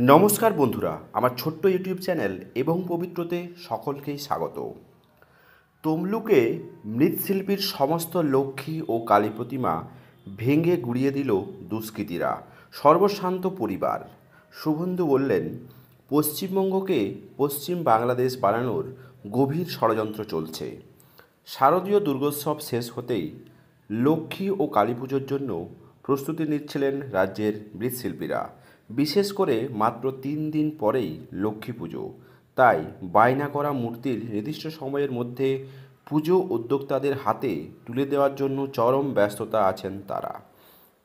নমস্কার বন্ধুরা, আমার ছোট্ট ইউটিউব চ্যানেল এবং পবিত্রতে সকলকেই স্বাগত। তমলুকে মৃৎশিল্পীর সমস্ত লক্ষ্মী ও কালী প্রতিমা ভেঙে গুঁড়িয়ে দিল দুষ্কৃতীরা। সর্বশান্ত পরিবার। শুভেন্দু বললেন, পশ্চিমবঙ্গকে পশ্চিম বাংলাদেশ বানানোর গভীর ষড়যন্ত্র চলছে। শারদীয় দুর্গোৎসব শেষ হতেই লক্ষ্মী ও কালী পুজোর জন্য প্রস্তুতি নিচ্ছিলেন রাজ্যের মৃৎশিল্পীরা। বিশেষ করে মাত্র 3 দিন পরেই লক্ষ্মী পুজো, তাই বায়না করা মূর্তির নির্দিষ্ট সময়ের মধ্যে পুজো উদ্যোক্তাদের হাতে তুলে দেওয়ার জন্য চরম ব্যস্ততা আছেন তারা।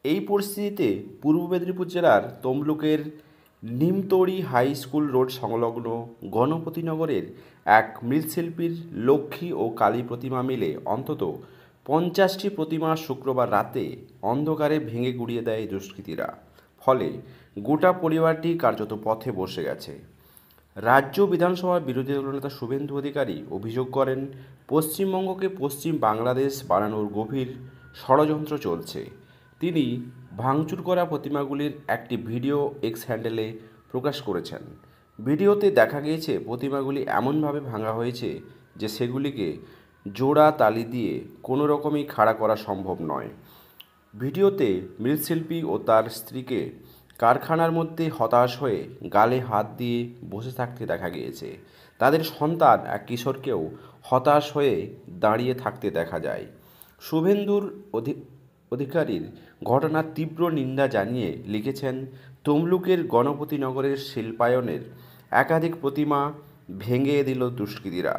এই পরিস্থিতিতে পূর্ব মেদিনীপুর জেলার তমলুকের নিমতড়ি হাই স্কুল রোড সংলগ্ন গণপতিনগরের এক মৃৎশিল্পীর লক্ষ্মী ও কালী প্রতিমা মিলে অন্তত 50টি প্রতিমা শুক্রবার রাতে অন্ধকারে ভেঙে গুঁড়িয়ে দেয় দুষ্কৃতীরা। ফলে গোটা পরিবারটি কার্যত পথে বসে গেছে। রাজ্য বিধানসভার বিরোধী দলনেতা শুভেন্দু অধিকারী অভিযোগ করেন, পশ্চিমবঙ্গকে পশ্চিম বাংলাদেশ বানানোর গভীর ষড়যন্ত্র চলছে। তিনি ভাঙচুর করা প্রতিমাগুলির একটি ভিডিও এক্স হ্যান্ডেলে প্রকাশ করেছেন। ভিডিওতে দেখা গিয়েছে প্রতিমাগুলি এমনভাবে ভাঙা হয়েছে যে সেগুলিকে জোড়া তালি দিয়ে কোনো রকমই খাড়া করা সম্ভব নয়। ভিডিওতে মৃৎশিল্পী ও তার স্ত্রীকে কারখানার মধ্যে হতাশ হয়ে গালে হাত দিয়ে বসে থাকতে দেখা গিয়েছে। তাদের সন্তান এক কিশোরকেও হতাশ হয়ে দাঁড়িয়ে থাকতে দেখা যায়। শুভেন্দুর অধিকারীর ঘটনার তীব্র নিন্দা জানিয়ে লিখেছেন, তমলুকের গণপতিনগরের শিল্পায়নের একাধিক প্রতিমা ভেঙে দিল দুষ্কৃতীরা।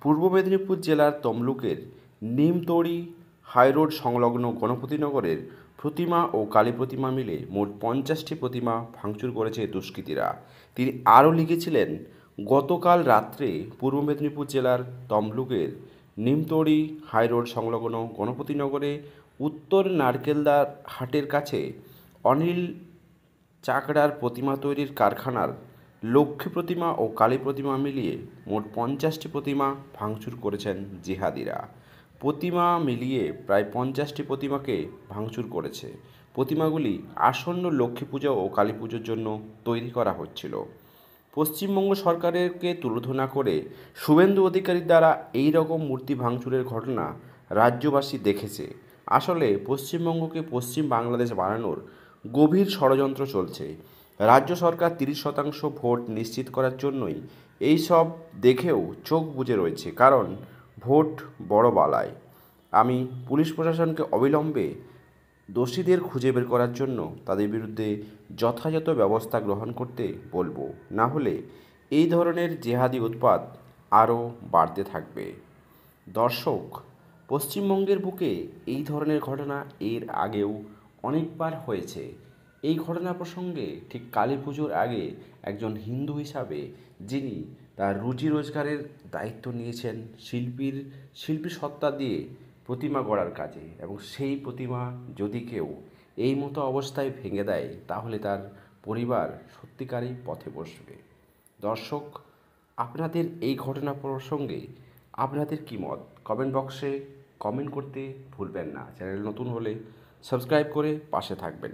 পূর্ব মেদিনীপুর জেলার তমলুকের নিমতড়ি হাইরোড সংলগ্ন গণপতিনগরের প্রতিমা ও কালী প্রতিমা মিলে মোট 50টি প্রতিমা ভাঙচুর করেছে দুষ্কৃতীরা। তিনি আরও লিখেছিলেন, গতকাল রাত্রে পূর্ব মেদিনীপুর জেলার তমলুকের নিমতড়ি হাইরোড সংলগ্ন গণপতিনগরে উত্তর নারকেলদার হাটের কাছে অনিল চাকড়ার প্রতিমা তৈরির কারখানার লক্ষ্মী প্রতিমা ও কালী প্রতিমা মিলিয়ে মোট 50টি প্রতিমা ভাঙচুর করেছেন জিহাদিরা। প্রতিমা মিলিয়ে প্রায় 50টি প্রতিমাকে ভাঙচুর করেছে। প্রতিমাগুলি আসন্ন লক্ষ্মী পুজো ও কালী পুজোর জন্য তৈরি করা হচ্ছিল। পশ্চিমবঙ্গ সরকারকে তুলোধনা করে শুভেন্দু অধিকারীর দ্বারা এই রকম মূর্তি ভাঙচুরের ঘটনা রাজ্যবাসী দেখেছে। আসলে পশ্চিমবঙ্গকে পশ্চিম বাংলাদেশ বানানোর গভীর ষড়যন্ত্র চলছে। রাজ্য সরকার 30% ভোট নিশ্চিত করার জন্যই এই সব দেখেও চোখ বুজে রয়েছে, কারণ ভোট বড় বালায়। আমি পুলিশ প্রশাসনকে অবিলম্বে দোষীদের খুঁজে বের করার জন্য তাদের বিরুদ্ধে যথাযথ ব্যবস্থা গ্রহণ করতে বলবো, না হলে এই ধরনের জেহাদি উৎপাত আরও বাড়তে থাকবে। দর্শক, পশ্চিমবঙ্গের বুকে এই ধরনের ঘটনা এর আগেও অনেকবার হয়েছে। এই ঘটনা প্রসঙ্গে ঠিক কালী পুজোর আগে একজন হিন্দু হিসাবে যিনি তার রুজি রোজগারের দায়িত্ব নিয়েছেন শিল্পী সত্তা দিয়ে প্রতিমা গড়ার কাজে, এবং সেই প্রতিমা যদি কেউ এই মতো অবস্থায় ভেঙে দেয় তাহলে তার পরিবার সত্যিকারই পথে বসবে। দর্শক, আপনাদের এই ঘটনা প্রসঙ্গে আপনাদের কী মত কমেন্ট বক্সে কমেন্ট করতে ভুলবেন না। চ্যানেল নতুন হলে সাবস্ক্রাইব করে পাশে থাকবেন।